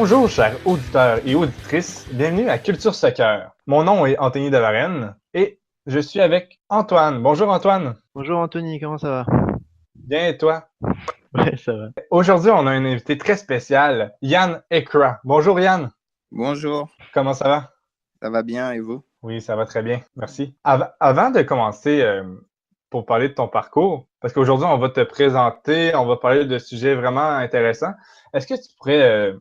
Bonjour, chers auditeurs et auditrices, bienvenue à Culture Soccer. Mon nom est Anthony Devarenne et je suis avec Antoine. Bonjour Antoine. Bonjour Anthony, comment ça va? Bien et toi? Ouais, ça va. Aujourd'hui, on a un invité très spécial, Yann Ekra. Bonjour Yann, Bonjour, comment ça va? ça va bien et vous? Oui, ça va très bien, merci. Avant de commencer pour parler de ton parcours, parce qu'aujourd'hui, on va te présenter, on va parler de sujets vraiment intéressants. Est-ce que tu pourrais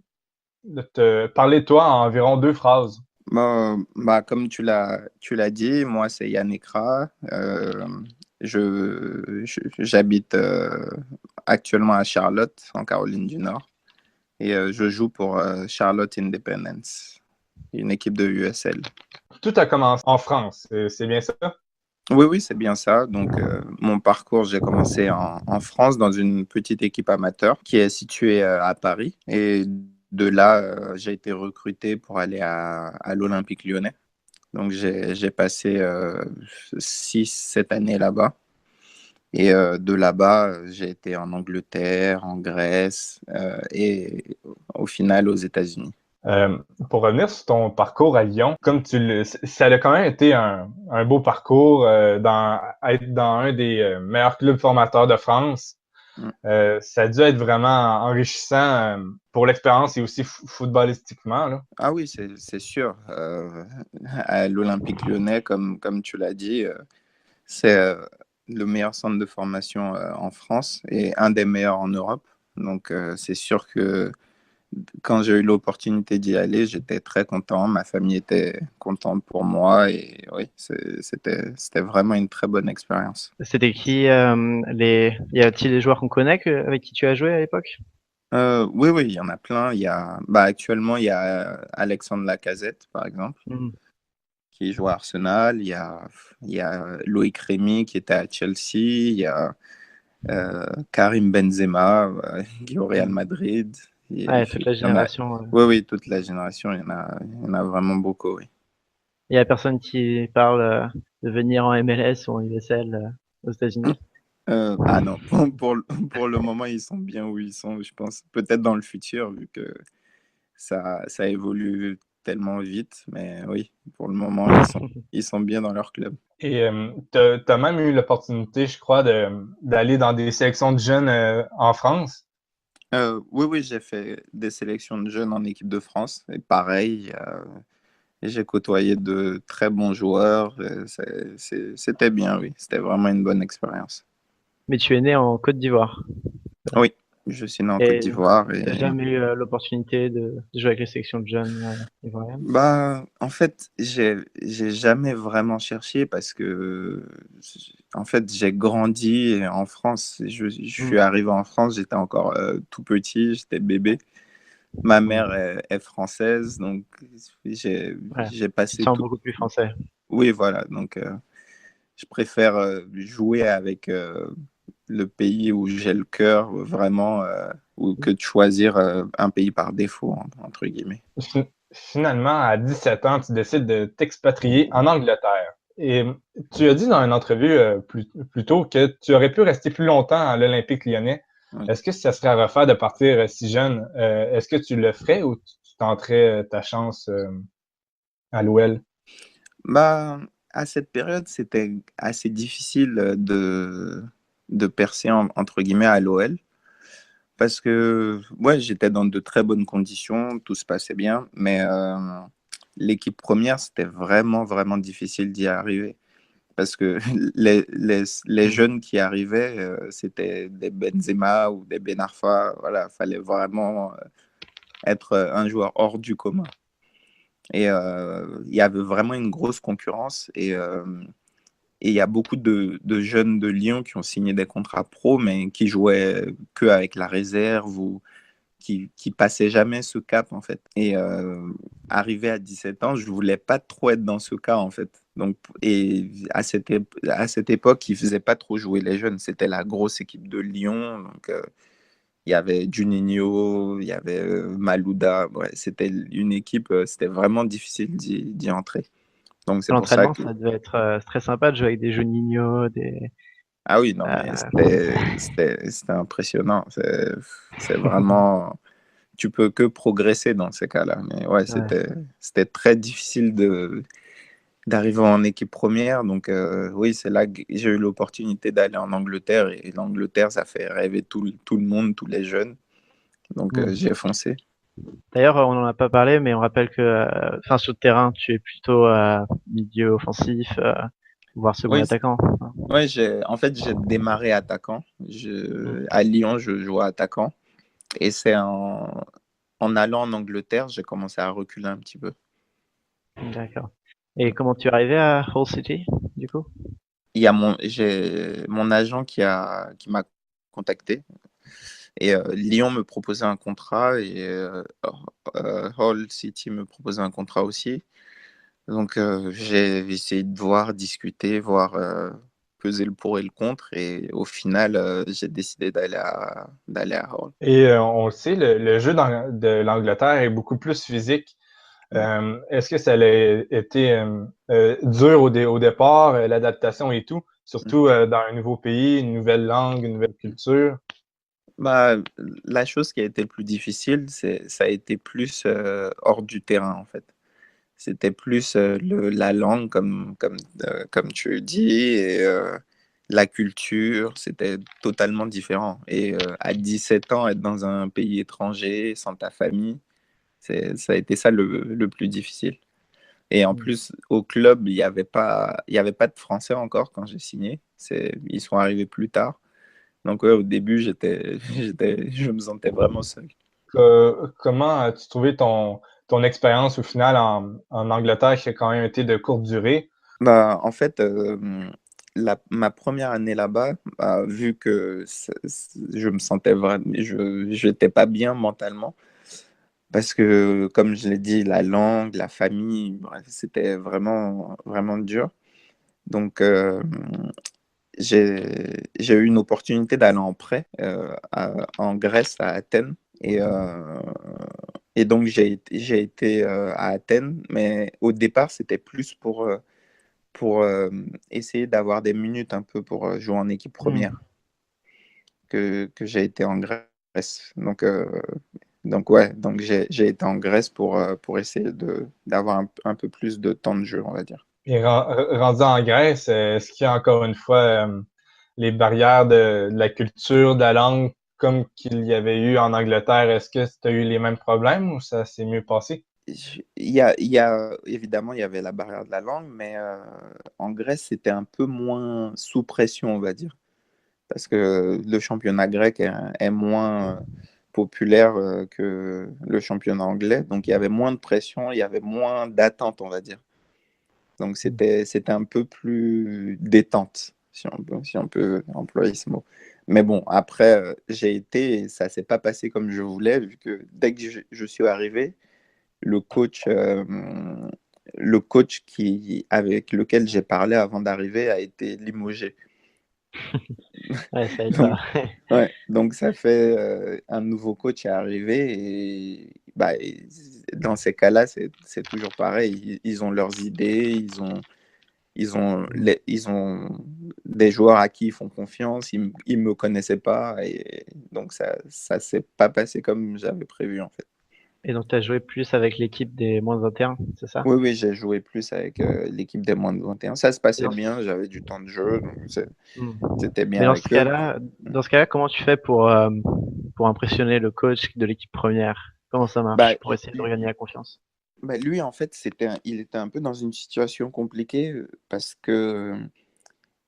te parler de toi en environ 2 phrases? Comme tu l'as dit, moi c'est Yann Ekra. J'habite actuellement à Charlotte, en Caroline du Nord, et je joue pour Charlotte Independence, une équipe de USL. Tout a commencé en France, c'est bien ça? Oui, oui, c'est bien ça. Donc, mon parcours, j'ai commencé en France dans une petite équipe amateur qui est située à Paris. Et de là, j'ai été recruté pour aller à l'Olympique Lyonnais. Donc, j'ai passé 6, 7 années là-bas. Et de là-bas, j'ai été en Angleterre, en Grèce et au final aux États-Unis. Euh, pour revenir sur ton parcours à Lyon, comme ça a quand même été un beau parcours être dans un des meilleurs clubs formateurs de France. Mm. Ça a dû être vraiment enrichissant pour l'expérience et aussi footballistiquement, là. Ah oui, c'est sûr. À l'Olympique Lyonnais, comme tu l'as dit, c'est le meilleur centre de formation en France et un des meilleurs en Europe. Donc, c'est sûr que quand j'ai eu l'opportunité d'y aller, j'étais très content. Ma famille était contente pour moi. Et oui, c'était vraiment une très bonne expérience. C'était qui y a-t-il des joueurs qu'on connaît avec qui tu as joué à l'époque? Oui, oui, il y en a plein. Actuellement, il y a Alexandre Lacazette, par exemple, Hmm. qui joue à Arsenal. Il y a Loïc Rémy qui était à Chelsea. Il y a Karim Benzema, qui est au Real Madrid. Ouais, toute la Il y en a, génération. oui, oui, toute la génération, il y en a vraiment beaucoup, oui. Il y a personne qui parle de venir en MLS ou en USL aux États-Unis. Ah non, pour le moment, ils sont bien où ils sont, je pense. Peut-être dans le futur, vu que ça évolue tellement vite. Mais oui, pour le moment, ils sont bien dans leur club. Et t'as même eu l'opportunité, je crois, d'aller dans des sélections de jeunes en France. Oui, oui, j'ai fait des sélections de jeunes en équipe de France. Et pareil, j'ai côtoyé de très bons joueurs. C'était bien, oui. C'était vraiment une bonne expérience. Mais tu es né en Côte d'Ivoire. Oui, je suis né en Côte Et d'Ivoire t'as et jamais eu l'opportunité de jouer avec les sélections de jeunes ivoiriennes? en fait, j'ai jamais vraiment cherché parce que en fait, j'ai grandi en France. Je Hmm. suis arrivé en France, j'étais encore tout petit, j'étais bébé. Ma mère est française, donc j'ai Ouais, j'ai tu te passé sens tout. beaucoup plus français. Oui, voilà. Donc, je préfère jouer avec le pays où j'ai le cœur vraiment, ou que de choisir un pays par défaut, entre guillemets. Finalement, à 17 ans, tu décides de t'expatrier en Angleterre. Et tu as dit dans une entrevue plus tôt que tu aurais pu rester plus longtemps à l'Olympique Lyonnais. Oui. Est-ce que ça serait à refaire de partir si jeune? Est-ce que tu le ferais ou tu tenterais ta chance à l'OL? Bah, à cette période, c'était assez difficile de percer, entre guillemets, à l'OL. Parce que ouais, j'étais dans de très bonnes conditions, tout se passait bien, mais l'équipe première, c'était vraiment, vraiment difficile d'y arriver. Parce que les Hmm. jeunes qui arrivaient, c'était des Benzema ou des Ben Arfa. Voilà, fallait vraiment être un joueur hors du commun. Et il y avait vraiment une grosse concurrence. Et il y a beaucoup de jeunes de Lyon qui ont signé des contrats pro, mais qui jouaient que avec la réserve ou qui passaient jamais ce cap, en fait. Et arrivé à 17 ans, je voulais pas trop être dans ce cas, en fait. Donc, et à cette époque, ils faisaient pas trop jouer les jeunes. C'était la grosse équipe de Lyon. Donc, il y avait Juninho, il y avait Malouda. Ouais, c'était une équipe, c'était vraiment difficile d'y entrer. Donc, c'est À pour ça l'entraînement, que. ça devait être très sympa de jouer avec des Juninho, Ah oui, non, mais euh, c'était impressionnant. C'est vraiment. tu peux que progresser dans ces cas-là. Mais ouais, c'était très difficile d'arriver en équipe première. Donc oui, c'est là que j'ai eu l'opportunité d'aller en Angleterre. Et l'Angleterre, ça fait rêver tout le monde, tous les jeunes. Donc j'ai foncé. D'ailleurs, on n'en a pas parlé, mais on rappelle que, sur le terrain, tu es plutôt milieu offensif, voire second Oui, attaquant. ouais, en fait, j'ai démarré attaquant. À Lyon, je jouais attaquant. Et c'est en allant en Angleterre, j'ai commencé à reculer un petit peu. D'accord. Et comment tu es arrivé à Hull City, du coup? Il y a j'ai mon agent qui m'a contacté. Et Lyon me proposait un contrat et Hull City me proposait un contrat aussi. Donc j'ai essayé de voir, discuter, voir peser le pour et le contre. Et au final, j'ai décidé d'aller à Hull. Et on le sait, le jeu de l'Angleterre est beaucoup plus physique. Ouais. Est-ce que ça a été dur au départ, l'adaptation et tout, surtout dans un nouveau pays, une nouvelle langue, une nouvelle culture? Bah, la chose qui a été le plus difficile, ça a été plus hors du terrain, en fait. C'était plus la langue, comme tu dis, et la culture, c'était totalement différent. Et à 17 ans, être dans un pays étranger, sans ta famille, ça a été ça le plus difficile. Et en plus, au club, il y avait pas de Français encore quand j'ai signé. Ils sont arrivés plus tard. Donc ouais, au début, je me sentais vraiment seul. Comment as-tu trouvé ton expérience au final en Angleterre qui a quand même été de courte durée? Bah, en fait, ma première année là-bas, bah, vu que je me sentais vraiment, je n'étais pas bien mentalement, parce que, comme je l'ai dit, la langue, la famille, bref, c'était vraiment, vraiment dur. Donc, j'ai eu une opportunité d'aller en prêt en Grèce, à Athènes. Et donc, j'ai été à Athènes, mais au départ, c'était plus pour essayer d'avoir des minutes un peu pour jouer en équipe première que j'ai été en Grèce. Donc ouais, donc j'ai été en Grèce pour essayer d'avoir un peu plus de temps de jeu, on va dire. Et rendu en Grèce, est-ce qu'il y a encore une fois les barrières de la culture, de la langue, comme qu'il y avait eu en Angleterre? Est-ce que tu as eu les mêmes problèmes ou ça s'est mieux passé? Évidemment, il y avait la barrière de la langue, mais en Grèce, c'était un peu moins sous pression, on va dire. Parce que le championnat grec est moins populaire que le championnat anglais. Donc, il y avait moins de pression, il y avait moins d'attente, on va dire. Donc, c'était un peu plus détente, si on peut employer ce mot. Mais bon, après, j'ai été, et ça s'est pas passé comme je voulais, vu que dès que je suis arrivé, le coach, euh, le coach avec lequel j'ai parlé avant d'arriver a été limogé. Ouais, ça aide pas. Donc, ouais, donc ça fait un nouveau coach est arrivé et, bah, dans ces cas-là, c'est toujours pareil. Ils ont leurs idées, ils ont des joueurs à qui ils font confiance. Ils me connaissaient pas et donc ça s'est pas passé comme j'avais prévu en fait. Et donc, tu as joué plus avec l'équipe des moins de 21, c'est ça? Oui, oui, j'ai joué plus avec l'équipe des moins de 21. Ça se Et passait dans bien, j'avais du temps de jeu, donc Hmm. c'était Mais bien avec eux. dans ce cas-là, comment tu fais pour impressionner le coach de l'équipe première? Comment ça Bah, marche pour essayer de regagner la confiance? lui, en fait, il était un peu dans une situation compliquée parce que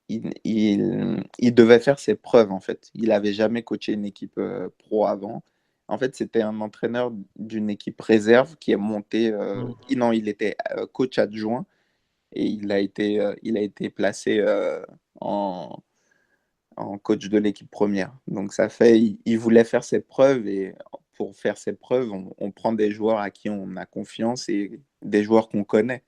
il devait faire ses preuves, en fait. Il avait jamais coaché une équipe pro avant. En fait, c'était un entraîneur d'une équipe réserve qui est monté. Non, il était coach adjoint et il a été placé en, en coach de l'équipe première. Donc, il voulait faire ses preuves et pour faire ses preuves, on prend des joueurs à qui on a confiance et des joueurs qu'on connaît.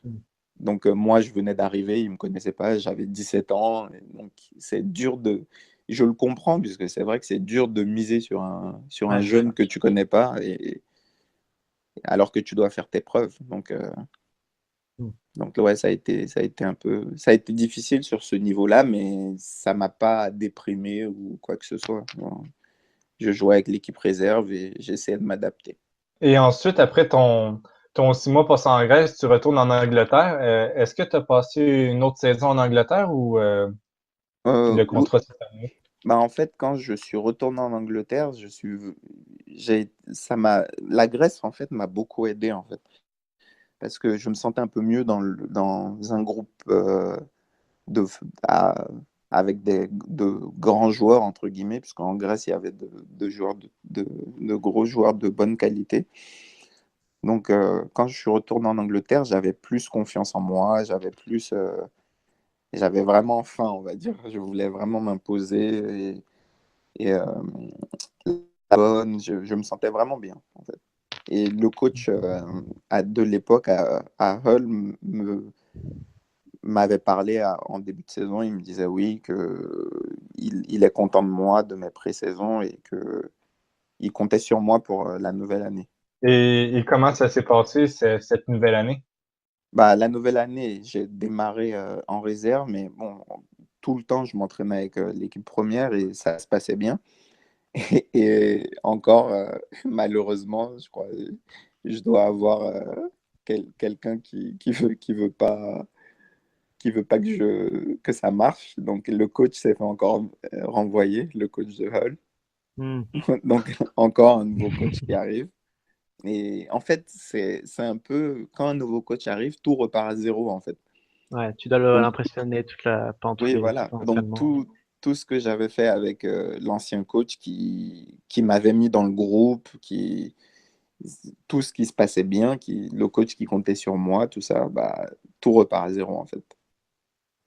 Mm. Donc, moi, je venais d'arriver, ils ne me connaissaient pas, j'avais 17 ans. Et donc, c'est dur de. Je le comprends, puisque c'est vrai que c'est dur de miser sur un Ouais, c'est jeune ça. que tu connais pas, alors que tu dois faire tes preuves. Mm. Donc ouais, ça a été difficile sur ce niveau-là, mais ça m'a pas déprimé ou quoi que ce soit. Bon. je jouais avec l'équipe réserve et j'essayais de m'adapter. Et ensuite, après ton 6 mois passé en Grèce, tu retournes en Angleterre. Est-ce que tu as passé une autre saison en Angleterre ou le Oui, contrat s'est terminé? bah en fait, quand je suis retourné en Angleterre, la Grèce, en fait, m'a beaucoup aidé, en fait, parce que je me sentais un peu mieux dans un groupe de, à- avec de grands joueurs, entre guillemets, puisqu'en Grèce, il y avait de joueurs de gros joueurs de bonne qualité. Donc, quand je suis retourné en Angleterre, j'avais plus confiance en moi, j'avais vraiment faim, on va dire. Je voulais vraiment m'imposer et je me sentais vraiment bien, en fait. Et le coach de l'époque à Hull m'avait parlé en début de saison. Il me disait oui, que il est content de moi, de mes pré-saisons et que il comptait sur moi pour la nouvelle année. Et comment ça s'est passé cette nouvelle année? Bah, la nouvelle année, j'ai démarré en réserve, mais bon, tout le temps, je m'entraînais avec l'équipe première et ça se passait bien. Et encore, malheureusement, je crois, je dois avoir quelqu'un qui veut pas que ça marche. Donc, le coach s'est fait encore renvoyer, le coach de Hull. Hmm. Donc, encore un nouveau coach qui arrive. Et en fait, c'est un peu, quand un nouveau coach arrive, tout repart à zéro, en fait. Ouais, tu dois Donc, l'impressionner pendant oui, voilà. tout Donc, l'entraînement. tout ce que j'avais fait avec l'ancien coach qui m'avait mis dans le groupe, tout ce qui se passait bien, le coach qui comptait sur moi, tout ça, bah, tout repart à zéro, en fait.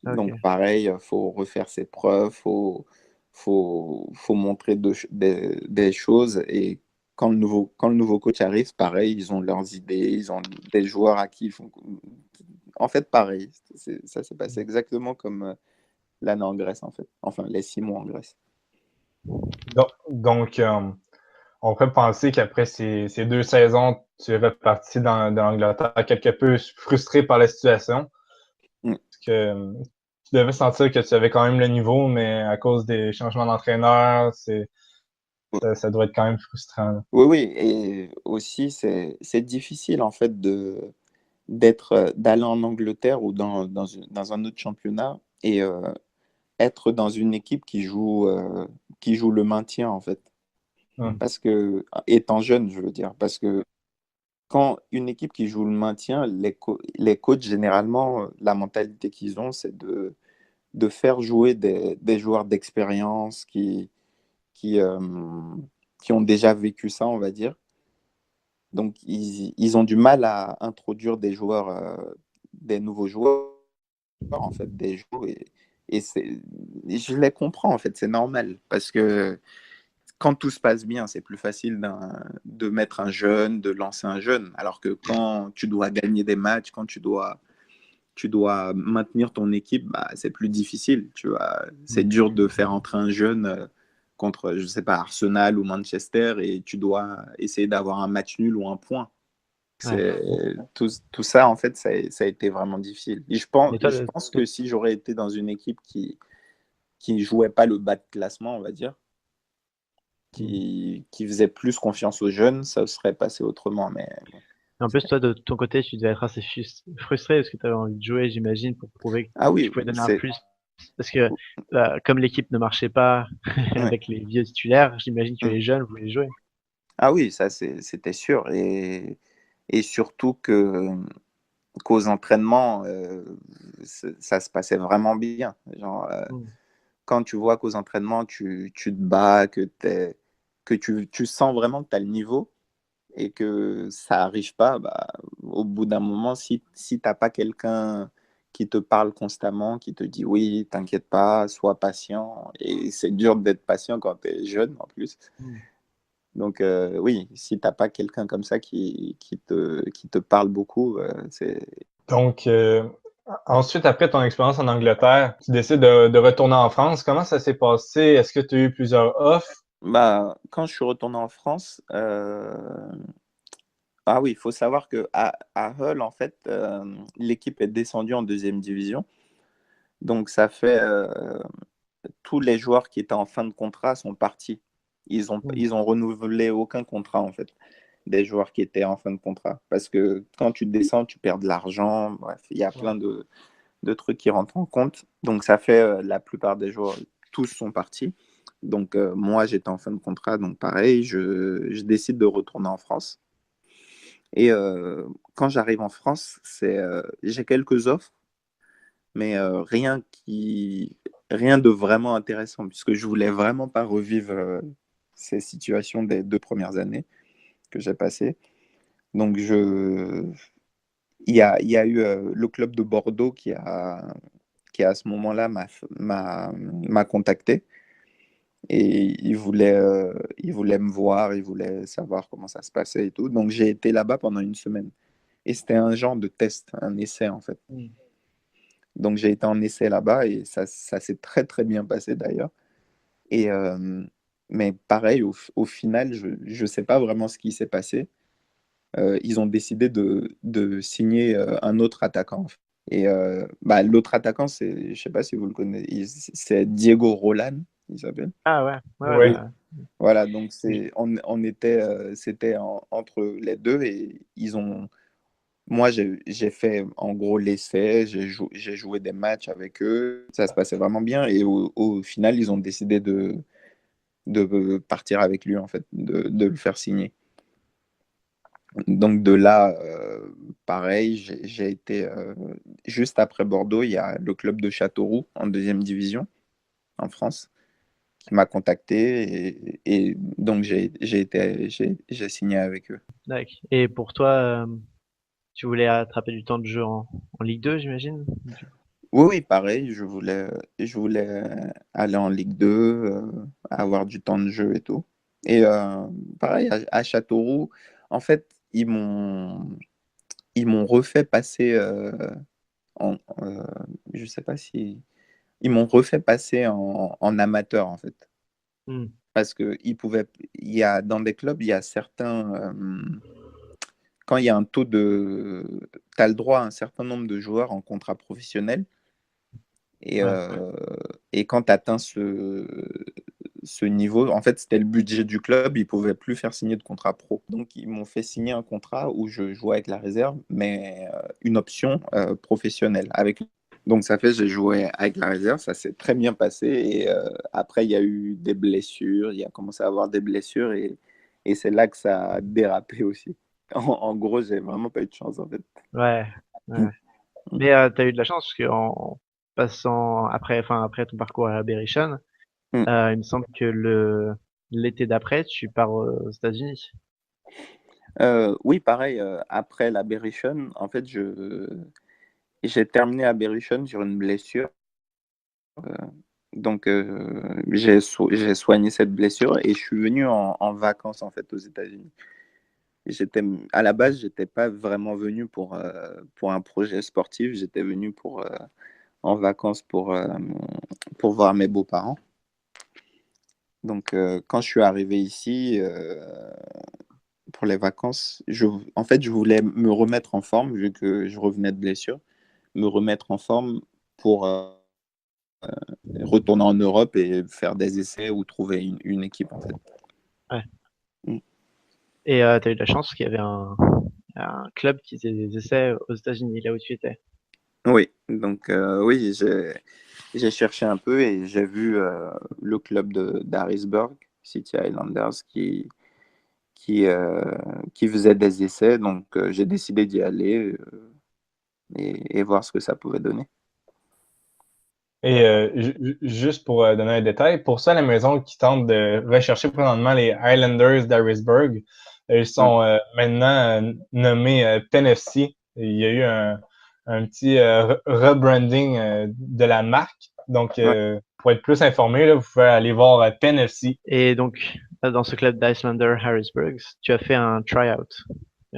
Ok. Donc, pareil, faut refaire ses preuves, faut montrer des choses. Et quand le nouveau coach arrive, pareil, ils ont leurs idées, ils ont des joueurs à qui ils font. En fait, pareil, ça s'est passé exactement comme l'année en Grèce, en fait. Enfin, les 6 mois en Grèce. Donc, on pourrait penser qu'après ces 2 saisons, tu es reparti dans l'Angleterre quelque peu frustré par la situation. Mm. Parce que tu devais sentir que tu avais quand même le niveau, mais à cause des changements d'entraîneur, ça doit être quand même frustrant, là. Oui, oui, et aussi, c'est difficile, en fait, d'aller en Angleterre ou dans un autre championnat et être dans une équipe qui joue le maintien, en fait. Hum. Parce que, étant jeune, je veux dire, parce que quand une équipe qui joue le maintien, les coachs, généralement, la mentalité qu'ils ont, c'est de faire jouer des joueurs d'expérience qui, euh, qui ont déjà vécu ça, on va dire. Donc, ils ont du mal à introduire des nouveaux joueurs, en fait, des joueurs. Et je les comprends, en fait, c'est normal. Parce que quand tout se passe bien, c'est plus facile de mettre un jeune, de lancer un jeune. Alors que quand tu dois gagner des matchs, quand tu dois maintenir ton équipe, bah, c'est plus difficile. C'est dur de faire entrer un jeune contre, je sais pas, Arsenal ou Manchester et tu dois essayer d'avoir un match nul ou un point. Ouais. Tout ça, en fait, ça a été vraiment difficile. Et Mais toi, je pense que si j'aurais été dans une équipe qui jouait pas le bas de classement, on va dire, qui faisait plus confiance aux jeunes, ça serait passé autrement. Mais bon. en plus, toi, de ton côté, tu devais être assez frustré parce que tu avais envie de jouer, j'imagine, pour prouver que Ah tu oui, pouvais donner un plus. Parce que comme l'équipe ne marchait pas ouais. avec les vieux titulaires, j'imagine que Mm. les jeunes voulaient jouer. Ah oui, ça c'était sûr. Et surtout qu'aux entraînements, ça se passait vraiment bien. Genre, Mm. quand tu vois qu'aux entraînements, tu te bats, que tu sens vraiment que tu as le niveau et que ça n'arrive pas, bah, au bout d'un moment, si tu n'as pas quelqu'un qui te parle constamment, qui te dit oui, t'inquiète pas, sois patient, et c'est dur d'être patient quand tu es jeune en plus. Mm. Donc oui, si tu n'as pas quelqu'un comme ça qui te parle beaucoup, c'est... Donc, ensuite, après ton expérience en Angleterre, tu décides de retourner en France. Comment ça s'est passé? Est-ce que tu as eu plusieurs offres? Bah, quand je suis retourné en France, ah oui, il faut savoir à Hull, en fait, l'équipe est descendue en deuxième division. Donc, ça fait tous les joueurs qui étaient en fin de contrat sont partis. Ils ont renouvelé aucun contrat, en fait, des joueurs qui étaient en fin de contrat. Parce que quand tu descends, tu perds de l'argent. Bref, il y a plein de trucs qui rentrent en compte. Donc, ça fait la plupart des joueurs, tous sont partis. Donc, moi, j'étais en fin de contrat. Donc, pareil, je décide de retourner en France. Et quand j'arrive en France, j'ai quelques offres, mais rien de vraiment intéressant, puisque je voulais vraiment pas revivre ces situations des 2 premières années que j'ai passées. Donc, il y a eu le club de Bordeaux qui à ce moment-là m'a contacté et il voulait me voir, il voulait savoir comment ça se passait et tout. Donc, j'ai été là-bas pendant une semaine. Et c'était un genre de test, un essai en fait. Donc, j'ai été en essai là-bas et ça s'est très, très bien passé d'ailleurs. Et, mais pareil, au final, je ne sais pas vraiment ce qui s'est passé. Ils ont décidé de signer un autre attaquant, en fait. Et bah, l'autre attaquant, je ne sais pas si vous le connaissez, c'est Diego Roland, il s'appelle. Ah ouais, Oui. bah, Voilà, donc on était, c'était entre les deux et moi j'ai fait en gros l'essai, j'ai joué des matchs avec eux, ça se passait vraiment bien et au final ils ont décidé de partir avec lui en fait, de le faire signer. Donc de là, pareil, j'ai été juste après Bordeaux, il y a le club de Châteauroux en deuxième division en France qui m'a contacté et donc j'ai signé avec eux. d'accord. Et pour toi, tu voulais attraper du temps de jeu en Ligue 2, j'imagine? Oui, oui, pareil, je voulais aller en Ligue 2, avoir du temps de jeu et tout. Et pareil, à Châteauroux, en fait, ils m'ont refait passer en, je sais pas si, ils m'ont refait passer en amateur, en fait. Hmm. Parce que il y a, dans des clubs, il y a certains, quand il y a un taux de, tu as le droit à un certain nombre de joueurs en contrat professionnel. Et, Ouais. et quand tu atteins ce niveau, en fait, c'était le budget du club, ils ne pouvaient plus faire signer de contrat pro. Donc, ils m'ont fait signer un contrat où je jouais avec la réserve, mais une option professionnelle. Donc, ça fait, j'ai joué avec la réserve, ça s'est très bien passé. Et après, il y a eu des blessures, il y a commencé à avoir des blessures, et c'est là que ça a dérapé aussi. En gros, j'ai vraiment pas eu de chance, en fait. Ouais, ouais. Mais tu as eu de la chance parce qu'en passant après ton parcours à Berrichon, Mm. il me semble que l'été d'après, tu pars aux États-Unis. Oui, pareil, après la Berrichon, en fait, j'ai terminé à Berrichon sur une blessure. Donc, j'ai soigné cette blessure et je suis venu en vacances, en fait, aux États-Unis. À la base, j'étais pas vraiment venu pour un projet sportif. J'étais venu en vacances pour voir mes beaux-parents. Donc, quand je suis arrivé ici, pour les vacances, en fait, je voulais me remettre en forme, vu que je revenais de blessure, me remettre en forme pour retourner en Europe et faire des essais ou trouver une équipe, en fait. Ouais. Mm. Et tu as eu de la chance qu'il y avait un club qui faisait des essais aux États-Unis, là où tu étais. Oui, donc oui, j'ai cherché un peu et j'ai vu le club d'Harrisburg, City Highlanders, qui faisait des essais. Donc j'ai décidé d'y aller et voir ce que ça pouvait donner. Et juste pour donner un détail, pour ça, la maison qui tente de rechercher présentement les Highlanders d'Harrisburg, ils Mm. sont maintenant nommés Penn FC. Il y a eu un petit rebranding de la marque. Donc, Ouais. pour être plus informé, là, vous pouvez aller voir Penn FC. Et donc, dans ce club d'Icelander Harrisburg, tu as fait un try-out.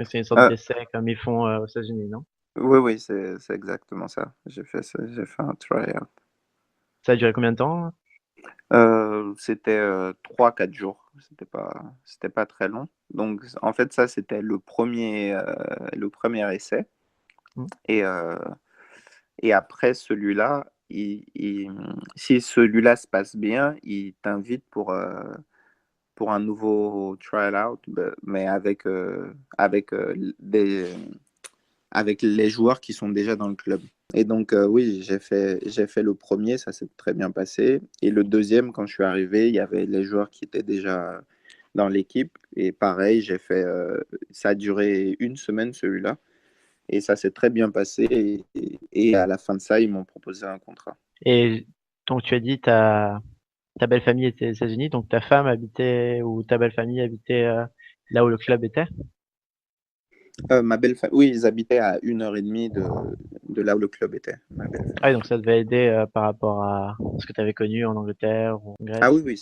C'est une sorte Euh, d'essai comme ils font aux États-Unis, non? oui, oui, c'est exactement ça. J'ai fait un try-out. Ça a duré combien de temps? C'était 3-4 jours. C'était pas très long. Donc, en fait, ça, c'était le premier essai. Hmm. Et, et après celui-là, si celui-là se passe bien, il t'invite pour un nouveau trial-out, mais avec les joueurs qui sont déjà dans le club. Et donc, oui, j'ai fait le premier, ça s'est très bien passé. Et le deuxième, quand je suis arrivé, il y avait les joueurs qui étaient déjà dans l'équipe. Et pareil, ça a duré une semaine, celui-là. Et ça s'est très bien passé. Et à la fin de ça, ils m'ont proposé un contrat. Et donc tu as dit ta belle famille était aux États-Unis, donc ta femme habitait ou ta belle famille habitait là où le club était? Oui, ils habitaient à 1 heure et demie de là où le club était. Ma belle Ah, famille. oui, donc ça devait aider par rapport à ce que tu avais connu en Angleterre ou en Ah Grèce. oui, oui,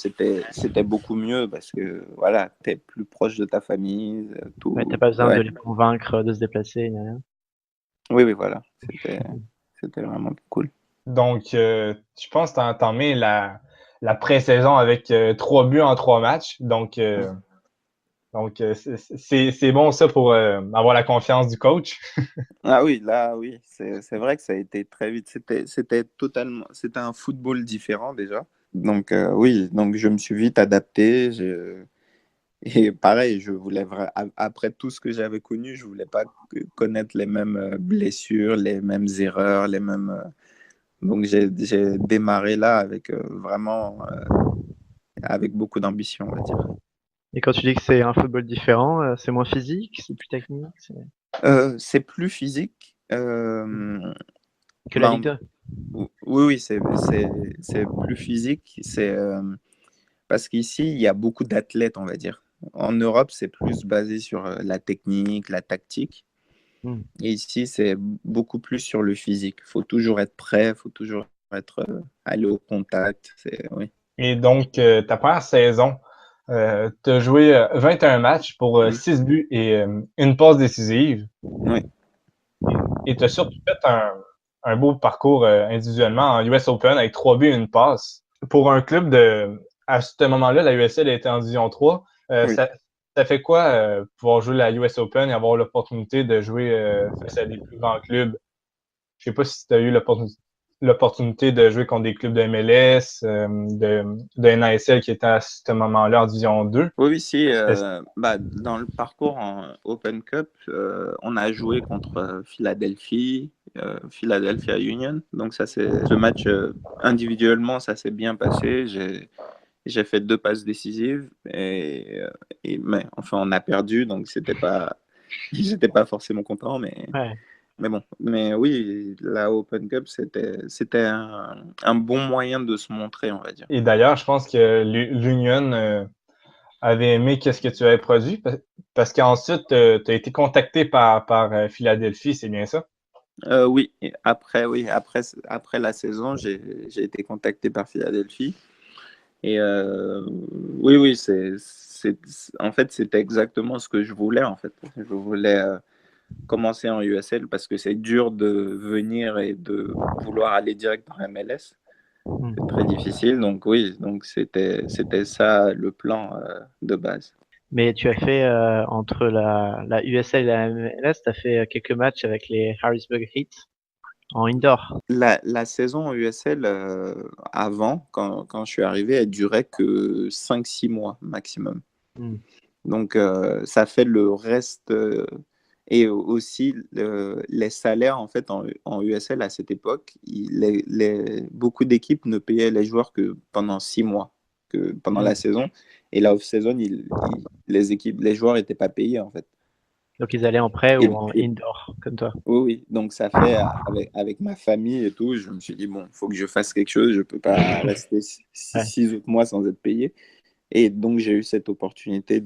c'était beaucoup mieux parce que voilà, t'es plus proche de ta famille, Ouais, t'as tout. pas besoin de Ouais. les convaincre de se déplacer, ni rien. Oui, oui, voilà. C'était vraiment cool. Donc, je pense que t'en mets la pré-saison avec 3 buts en 3 matchs. Donc, c'est bon ça pour avoir la confiance du coach. Ah oui, là, oui, c'est vrai que ça a été très vite. C'était un football différent déjà. Donc, oui, donc je me suis vite adapté. Et pareil, après tout ce que j'avais connu, je voulais pas connaître les mêmes blessures, les mêmes erreurs, les mêmes. Donc, j'ai démarré là avec vraiment avec beaucoup d'ambition, on va dire. Et quand tu dis que c'est un football différent, c'est moins physique, c'est plus technique, C'est plus physique. que la Ligue Ben, 2. oui, oui, c'est plus physique. Parce qu'ici, il y a beaucoup d'athlètes, on va dire. En Europe, c'est plus basé sur la technique, la tactique. Hmm. Et ici, c'est beaucoup plus sur le physique. Il faut toujours être prêt, il faut toujours aller au contact. Oui. Et donc, ta première saison, tu as joué 21 matchs pour Mm. 6 buts et une passe décisive. Oui. Et tu as surtout fait un beau parcours individuellement en US Open avec 3 buts et une passe. Pour un club à ce moment-là, la USL était en Division 3. Oui. Ça fait quoi pouvoir jouer la US Open et avoir l'opportunité de jouer face à des plus grands clubs? Je sais pas si tu as eu l'opportunité de jouer contre des clubs de MLS, de NASL qui étaient à ce moment-là en Division 2. Oui, oui, si. Dans le parcours en Open Cup, on a joué contre Philadelphie, Philadelphia Union. Donc ça, c'est ce match individuellement, ça s'est bien passé. J'ai fait 2 passes décisives mais enfin on a perdu, donc j'étais pas forcément content, Ouais. mais bon. Mais oui, la Open Cup, c'était un bon moyen de se montrer, on va dire. Et d'ailleurs, je pense que l'Union avait aimé qu'est-ce que tu avais produit parce qu'ensuite, tu as été contacté par Philadelphie, c'est bien ça? Oui, et après la saison, j'ai été contacté par Philadelphie. Et oui, oui, en fait, c'était exactement ce que je voulais, en fait. Je voulais commencer en USL parce que c'est dur de venir et de vouloir aller direct dans MLS. Hmm. C'est très difficile. Donc oui, donc c'était ça le plan de base. Mais tu as fait entre la USL et la MLS, tu as fait quelques matchs avec les Harrisburg Heat en indoor. La saison en USL, avant, quand je suis arrivé, elle durait que 5-6 mois maximum. Hmm. Donc, ça fait le reste. Et aussi, les salaires, en fait, en USL à cette époque, beaucoup d'équipes ne payaient les joueurs que pendant 6 mois, que pendant Hmm. la saison. Et la off-season, les joueurs n'étaient pas payés, en fait. Donc ils allaient en prêt Et, ou en et- indoor, comme toi. oui, oui. Donc, ça fait, avec ma famille et tout, je me suis dit, bon, il faut que je fasse quelque chose. Je ne peux pas rester Ouais. 6 autres mois sans être payé. Et donc, j'ai eu cette opportunité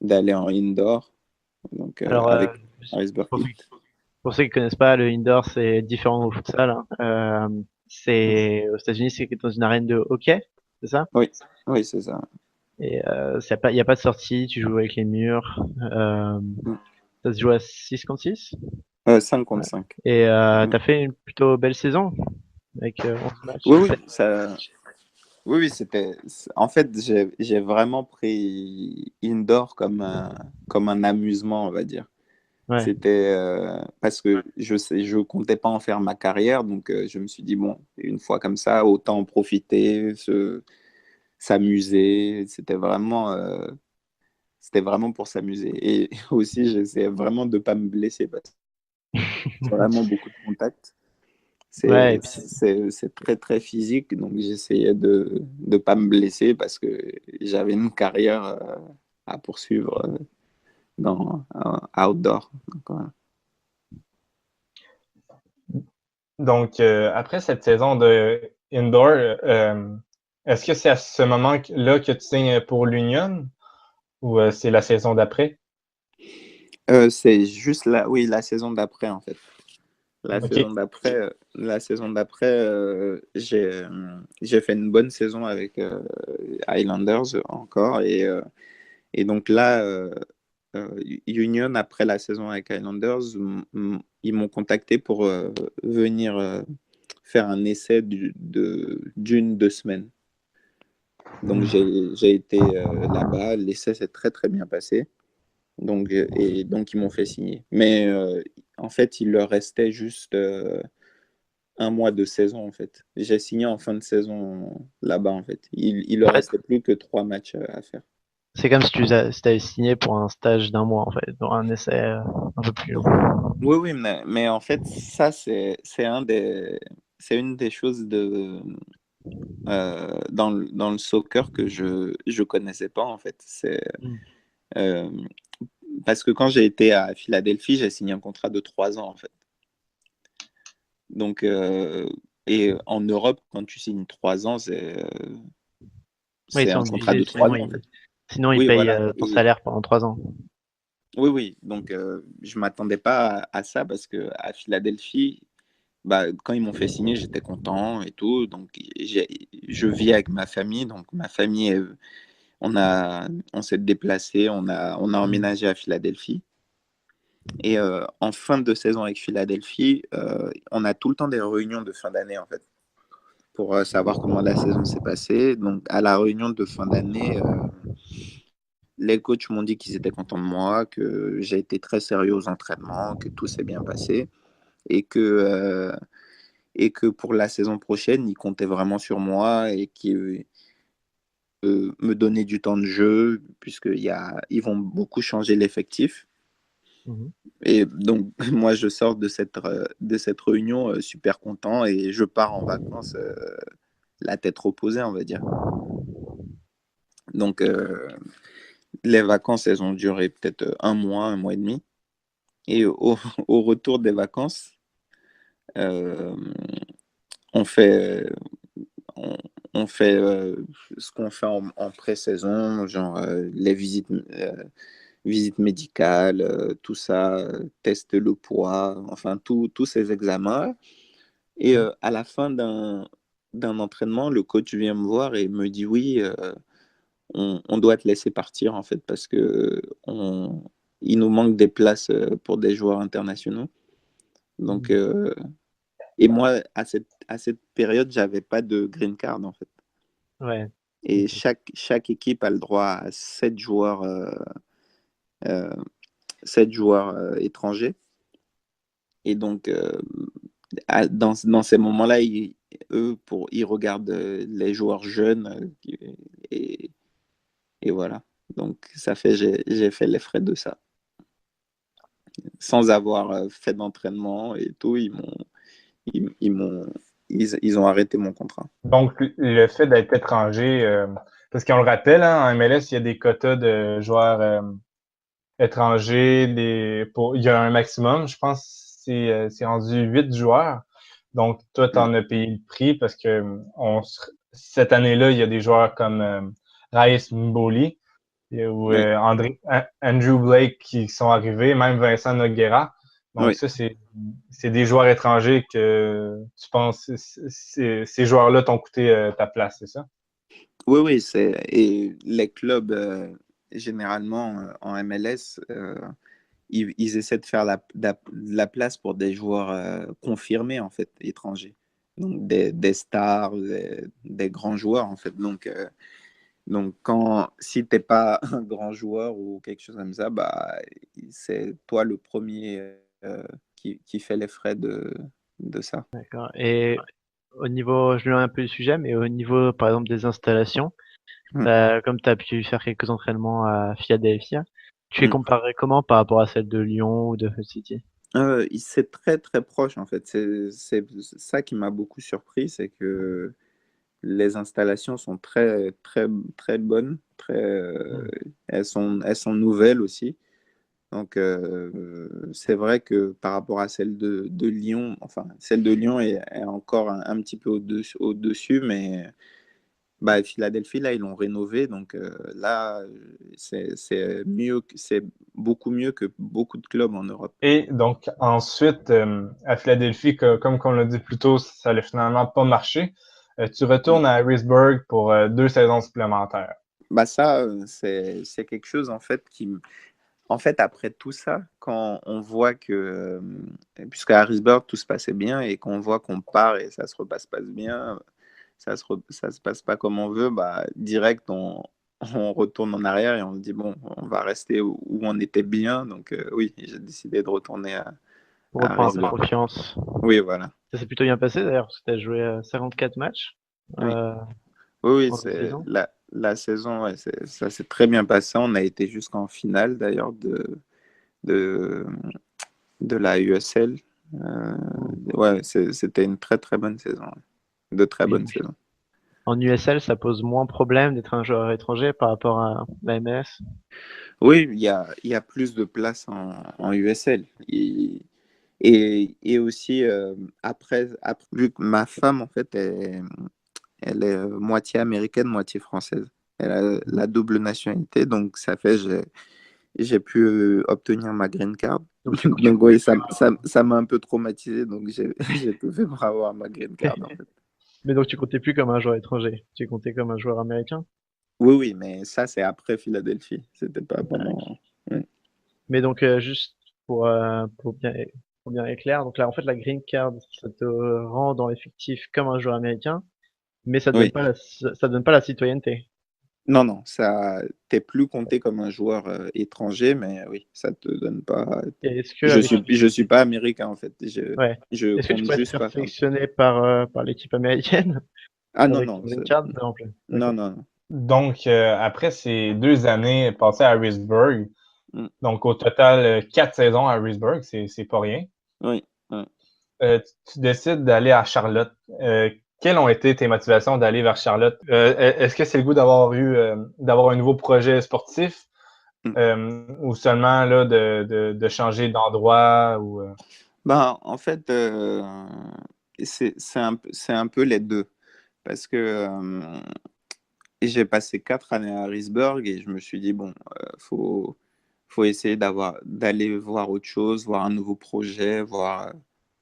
d'aller en indoor, donc Alors, avec Harrisburg pour ceux, Heat. pour ceux qui connaissent pas, le indoor, c'est différent au futsal, hein. C'est aux États-Unis, c'est dans une arène de hockey, c'est ça? Oui, oui, c'est ça. Et il y a pas de sortie, tu joues avec les murs. Euh, Mm. Ça se joue à 6 contre 6. 5 Ouais. contre 5. Et Mm. t'as fait une plutôt belle saison avec 11 matchs. Oui, oui, oui, en fait, j'ai vraiment pris indoor comme un amusement, on va dire. Ouais. C'était parce que je comptais pas en faire ma carrière, donc je me suis dit, bon, une fois comme ça, autant en profiter, s'amuser. C'était vraiment pour s'amuser. Et aussi, j'essayais vraiment de ne pas me blesser parce que c'est vraiment beaucoup de contacts. Ouais, C'est et puis c'est très, très physique. Donc, j'essayais de ne pas me blesser parce que j'avais une carrière à poursuivre dans outdoor. Donc, voilà. Donc, après cette saison de indoor, est-ce que c'est à ce moment-là que tu signes pour l'Union ou c'est la saison d'après? C'est juste oui, la saison d'après, en fait. OK. La saison d'après, j'ai fait une bonne saison avec Highlanders encore. Et donc là, Union, après la saison avec Highlanders, ils m'ont contacté pour venir faire un essai d'une, 2 semaines. Donc j'ai été là-bas. L'essai s'est très très bien passé. Et donc ils m'ont fait signer. Mais en fait, il leur restait juste un mois de saison en fait. J'ai signé en fin de saison là-bas en fait. Il en leur fait, restait plus que 3 matchs à faire. c'est comme si si t'avais signé pour un stage d'un mois, en fait, dans un essai un peu plus long. Oui, oui, mais en fait, ça, c'est une des choses dans le soccer que je connaissais pas, en fait. Mm. Euh, Parce que quand j'ai été à Philadelphie, j'ai signé un contrat de 3 ans, en fait. Donc, et en Europe, quand tu signes 3 ans, Oui, c'est c'est un contrat obligé, de 3 ans, en fait. sinon ils Oui, payent voilà. ton salaire pendant 3 ans. Oui, oui. Donc, je m'attendais pas à ça parce que à Philadelphie, bah, quand ils m'ont fait signer, j'étais content et tout. Donc, je vis avec ma famille. Donc, ma famille, on s'est déplacé, on a Mm. emménagé à Philadelphie. Et en fin de saison avec Philadelphie, on a tout le temps des réunions de fin d'année, en fait, pour savoir comment la saison s'est passée. Donc, à la réunion de fin d'année, les coachs m'ont dit qu'ils étaient contents de moi, que j'ai été très sérieux aux entraînements, que tout s'est bien passé et que pour la saison prochaine, ils comptaient vraiment sur moi et qu'ils me donner du temps de jeu, ils vont beaucoup changer l'effectif. Mhm. Et donc, moi, je sors de cette réunion super content et je pars en vacances la tête reposée, on va dire. Donc, les vacances, elles ont duré peut-être un mois et demi. Et au retour des vacances, euh, on fait, on, on fait ce qu'on fait en pré-saison, genre les visites médicales, tout ça, teste le poids, enfin tous ces examens. Et à la fin d'un entraînement, le coach vient me voir et me dit oui, on doit te laisser partir en fait parce que il nous manque des places pour des joueurs internationaux. Donc, et moi, à cette période, j'avais pas de green card en fait. Ouais. Et Ok. chaque équipe a le droit à 7 joueurs, euh, 7 joueurs étrangers. Et donc, dans ces moments-là, ils regardent les joueurs jeunes et, et voilà. Donc, j'ai fait les frais de ça. Sans avoir fait d'entraînement et tout, ils m'ont, ils ont arrêté mon contrat. Donc, le fait d'être étranger, parce qu'on le rappelle, hein, en MLS, il y a des quotas de joueurs étrangers, il y a un maximum, je pense que c'est rendu 8 joueurs. Donc, toi, tu Mm. en as payé le prix parce que cette année-là, il y a des joueurs comme Raïs Mboli ou Oui, Andrew Blake qui sont arrivés, même Vincent Nogueira. Donc, oui, ça, c'est des joueurs étrangers que tu penses, ces joueurs-là t'ont coûté ta place, c'est ça? oui, oui. Et les clubs, généralement, en MLS, ils essaient de faire la place pour des joueurs confirmés, en fait, étrangers. Donc, des stars, des grands joueurs, en fait. Donc si t'es pas un grand joueur ou quelque chose comme ça, bah, c'est toi le premier qui fait les frais de ça. D'accord. Et au niveau, je loin un peu du sujet, mais au niveau, par exemple, des installations, Comme tu as pu faire quelques entraînements à Philadelphia, tu les Mm. comparerais comment par rapport à celles de Lyon ou de Hull City? C'est très très proche en fait. C'est ça qui m'a beaucoup surpris, c'est que les installations sont très très très bonnes, Mm. elles sont nouvelles aussi. Donc c'est vrai que par rapport à celle de Lyon, enfin celle de Lyon est encore un petit peu au-dessus, mais bah, Philadelphie là ils l'ont rénové, donc là c'est mieux, c'est beaucoup mieux que beaucoup de clubs en Europe. Et donc, ensuite, à Philadelphie, comme on l'a dit plus tôt, ça n'a finalement pas marché. Tu Mm. retournes à Harrisburg pour 2 saisons supplémentaires. Bah ça c'est quelque chose en fait en fait, après tout ça, quand on voit que, puisqu'à Harrisburg, tout se passait bien et qu'on voit qu'on part et ça se repasse pas bien, ça se passe pas comme on veut, bah, direct, on retourne en arrière et on se dit, bon, on va rester où on était bien. Donc, oui, j'ai décidé de retourner Pour à reprendre un peu Harrisburg. confiance. Oui, voilà. Ça s'est plutôt bien passé d'ailleurs, parce que tu as joué 54 matchs Oui, euh, oui, oui, en c'est saison. la saison, ouais, ça s'est très bien passé. On a été jusqu'en finale d'ailleurs de, de la USL. Ouais, c'était une très très bonne saison. De très Et bonnes donc, saisons. en USL, ça pose moins problème d'être un joueur étranger par rapport à la MLS. Oui, il y a plus de place en USL. Et aussi, vu que ma femme, en fait, elle est moitié américaine, moitié française. Elle a la double nationalité, donc ça fait j'ai pu obtenir ma green card. Donc tu Donc oui, ça m'a un peu traumatisé, donc j'ai tout fait pour avoir ma green card, en fait. Mais donc tu comptais plus comme un joueur étranger, tu comptais comme un joueur américain. Oui, oui, mais ça, c'est après Philadelphie. C'était pas D'accord. pendant. Oui, Mais donc juste pour bien être clair, donc là en fait la green card ça te rend dans l'effectif comme un joueur américain, mais ça donne oui. pas ça donne pas la citoyenneté. Non, non, ça, t'es plus compté comme un joueur étranger, mais oui, ça te donne pas. Et est-ce que avec Je suis pas américain en fait. ouais, Je est-ce que tu compte pourrais te juste faire pas faire. sélectionner par l'équipe américaine Ah non, avec non, ton green card? Non plus. non, Ok. non, non. Donc, après ces 2 années passées à Harrisburg, Mm. donc au total 4 saisons à Harrisburg, c'est pas rien. Oui, oui. Tu décides d'aller à Charlotte. Quelles ont été tes motivations d'aller vers Charlotte? Est-ce que c'est le goût d'avoir un nouveau projet sportif Mm. ou seulement là, de changer d'endroit ou Ben, en fait, c'est un peu les deux. Parce que j'ai passé 4 années à Harrisburg et je me suis dit, bon, faut essayer d'aller voir autre chose, voir un nouveau projet,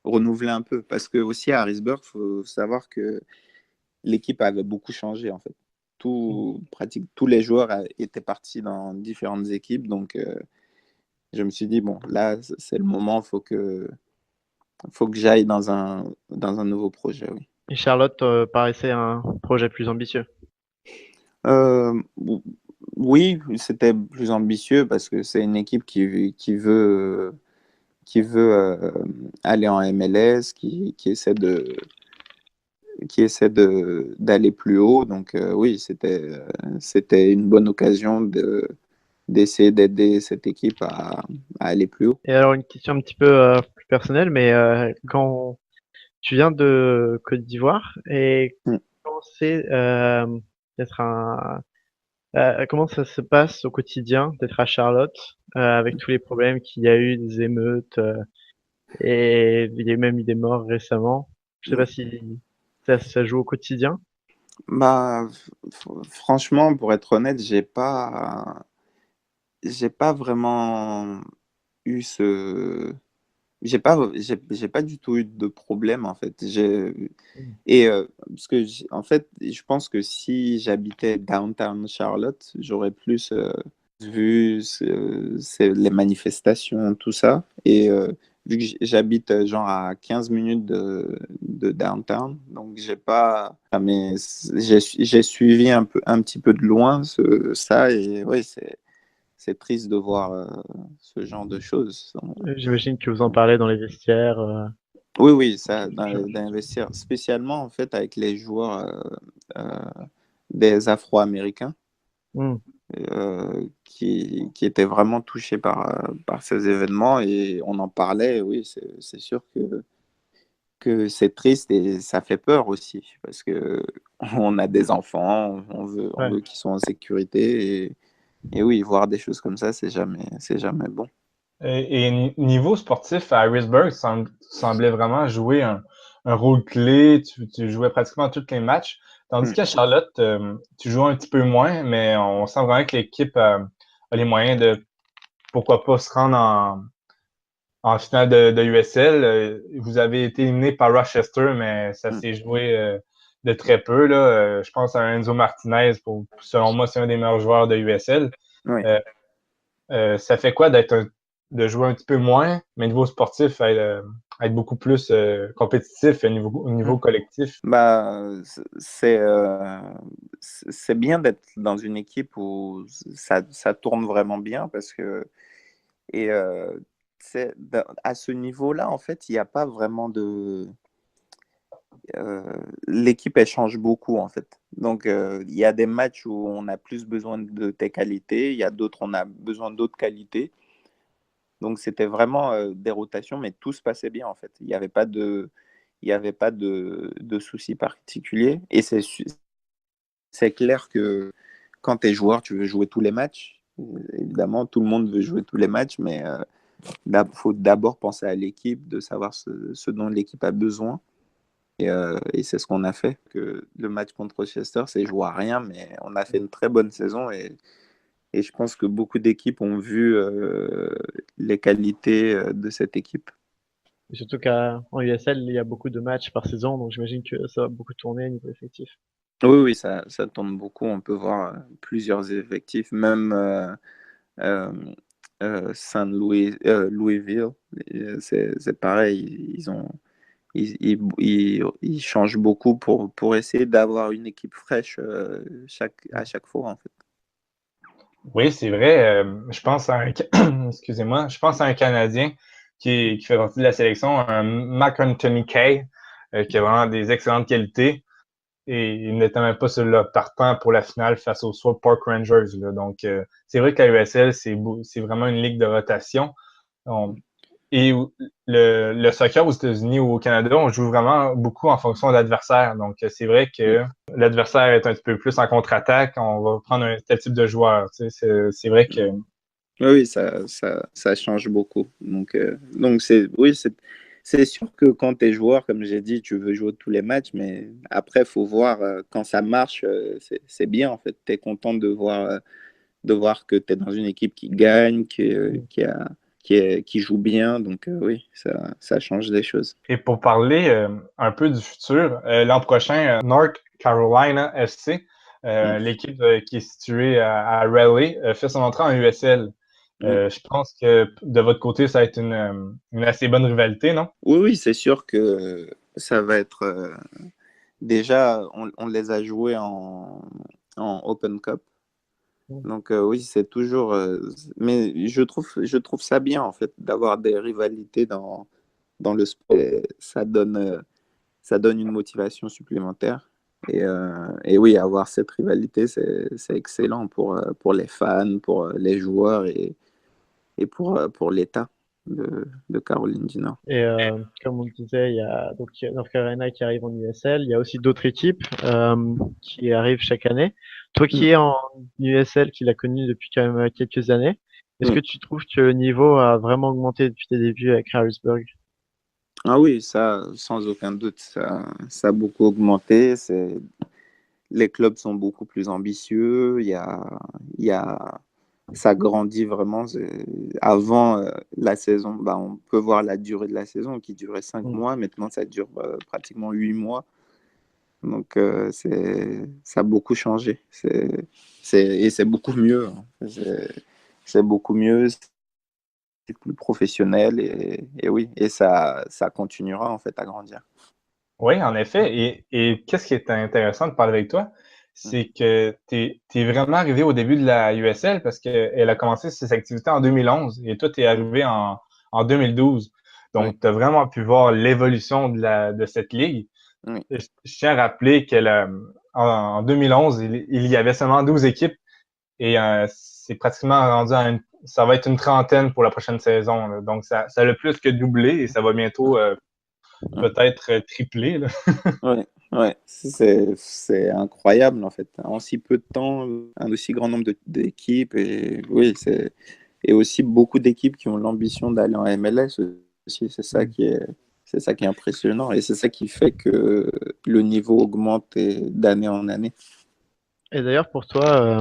renouveler un peu. Parce que aussi à Harrisburg, faut savoir que l'équipe avait beaucoup changé en fait. Pratique, tous les joueurs étaient partis dans différentes équipes. Donc, je me suis dit, bon, là, c'est le moment, faut que j'aille dans un nouveau projet, oui. Et Charlotte paraissait un projet plus ambitieux. Euh, oui, c'était plus ambitieux parce que c'est une équipe qui veut aller en MLS, qui essaie d'aller plus haut. Donc oui, c'était une bonne occasion d'essayer d'aider cette équipe à aller plus haut. Et alors une question un petit peu plus personnelle, mais quand tu viens de Côte d'Ivoire et Mm. comment c'est d'être un comment ça se passe au quotidien d'être à Charlotte avec tous les problèmes qu'il y a eu, des émeutes et il y a même eu des morts récemment. Je sais Mm. pas si ça joue au quotidien. Bah, franchement, pour être honnête, j'ai pas vraiment eu j'ai pas du tout eu de problème en fait. Parce que en fait, je pense que si j'habitais downtown Charlotte, j'aurais plus vu les manifestations, tout ça. Et vu que j'habite genre à 15 minutes de downtown, donc j'ai pas, ah, mais j'ai suivi un petit peu de loin ça et oui, c'est triste de voir ce genre de choses. J'imagine que vous en parlez dans les vestiaires. Oui, oui, ça, d'investir spécialement en fait avec les joueurs des Afro-Américains Hmm. qui étaient vraiment touchés par ces événements et on en parlait. Oui, c'est sûr que c'est triste et ça fait peur aussi parce que on a des enfants, on Ouais. veut qu'ils soient en sécurité et oui, voir des choses comme ça, c'est jamais bon. Niveau sportif, à Harrisburg, tu semblais vraiment jouer un rôle clé. Tu jouais pratiquement tous les matchs. Tandis Mm. qu'à Charlotte, tu joues un petit peu moins, mais on sent vraiment que l'équipe a les moyens de, pourquoi pas, se rendre en finale de USL. Vous avez été éliminé par Rochester, mais ça Mm. s'est joué de très peu, là. Je pense à Enzo Martinez, selon moi, c'est un des meilleurs joueurs de USL. Oui. Euh, ça fait quoi de jouer un petit peu moins, mais niveau sportif, être beaucoup plus compétitif au Mm. niveau collectif? Bah, c'est bien d'être dans une équipe où ça tourne vraiment bien parce que et à ce niveau-là, en fait, il n'y a pas vraiment de l'équipe, elle change beaucoup, en fait. Donc, il y a des matchs où on a plus besoin de tes qualités, il y a d'autres, on a besoin d'autres qualités. Donc, c'était vraiment des rotations, mais tout se passait bien, en fait. Il y avait pas de soucis particuliers. Et c'est clair que quand tu es joueur, tu veux jouer tous les matchs. Évidemment, tout le monde veut jouer tous les matchs, mais il faut d'abord penser à l'équipe, de savoir ce dont l'équipe a besoin. Et c'est ce qu'on a fait. Que le match contre Rochester, c'est joué à rien, mais on a fait une très bonne saison et je pense que beaucoup d'équipes ont vu les qualités de cette équipe. Et surtout qu'en USL, il y a beaucoup de matchs par saison, donc j'imagine que ça va beaucoup tourner niveau effectif. Oui, oui, ça tourne beaucoup. On peut voir plusieurs effectifs, même euh, Louisville, c'est pareil. Ils changent beaucoup pour essayer d'avoir une équipe fraîche à chaque fois, en fait. Oui, c'est vrai. Je pense à excusez-moi, je pense à un Canadien qui fait partie de la sélection, un McAnthony Kay, qui a vraiment des excellentes qualités. Et il n'était même pas sur le partant pour la finale face aux Sword Park Rangers, là. Donc, c'est vrai que la USL, c'est vraiment une ligue de rotation. Et le soccer aux États-Unis ou au Canada, on joue vraiment beaucoup en fonction de l'adversaire. Donc, c'est vrai Mm. que l'adversaire est un petit peu plus en contre-attaque. On va prendre un tel type de joueur. Tu sais, c'est vrai que Oui, oui, ça change beaucoup. Donc oui, c'est sûr que quand tu es joueur, comme j'ai dit, tu veux jouer tous les matchs, mais après, il faut voir quand ça marche, c'est bien en fait. Tu es content de voir que tu es dans une équipe qui gagne, qui joue bien. Donc oui, ça change des choses. et pour parler un peu du futur, l'an prochain, North Carolina FC, Mm. l'équipe qui est située à Raleigh, fait son entrée en USL. Oui, Je pense que de votre côté, ça va être une assez bonne rivalité, non? oui, oui, c'est sûr que ça va être. Déjà, on les a joués en Open Cup. Donc oui, c'est toujours. Mais je trouve ça bien en fait d'avoir des rivalités dans le sport. Et ça donne une motivation supplémentaire. Et oui, avoir cette rivalité, c'est excellent pour les fans, pour les joueurs et pour l'État de Caroline du Nord. Et comme on le disait, il y a donc North Carolina qui arrive en USL. Il y a aussi d'autres équipes qui arrivent chaque année. Toi qui Mm. es en USL, qui l'as connu depuis quand même quelques années, est-ce Mm. que tu trouves que le niveau a vraiment augmenté depuis tes débuts avec Harrisburg? Ah oui, ça, sans aucun doute, ça a beaucoup augmenté. Les clubs sont beaucoup plus ambitieux. Il y a, ça grandit vraiment. Avant la saison, bah, on peut voir la durée de la saison qui durait 5 mois. Maintenant, ça dure pratiquement 8 mois. Donc, ça a beaucoup changé. Et c'est beaucoup mieux, hein. C'est beaucoup mieux, c'est plus professionnel. Et oui, et ça continuera en fait à grandir. Oui, en effet. Et qu'est-ce qui est intéressant de parler avec toi, Mm. c'est que tu es vraiment arrivé au début de la USL parce qu'elle a commencé ses activités en 2011 et toi, tu es arrivé en 2012. Oui, Donc, tu as vraiment pu voir l'évolution de cette ligue. oui, Je tiens à rappeler qu'elle en 2011, il y avait seulement 12 équipes et c'est pratiquement rendu ça va être une trentaine pour la prochaine saison, là. Donc, ça a le plus que doublé et ça va bientôt peut-être tripler, là. Ouais, ouais, c'est incroyable en fait. En si peu de temps, un aussi grand nombre d'équipes et oui, et aussi beaucoup d'équipes qui ont l'ambition d'aller en MLS aussi. C'est ça qui est impressionnant et c'est ça qui fait que le niveau augmente d'année en année. Et d'ailleurs, pour toi,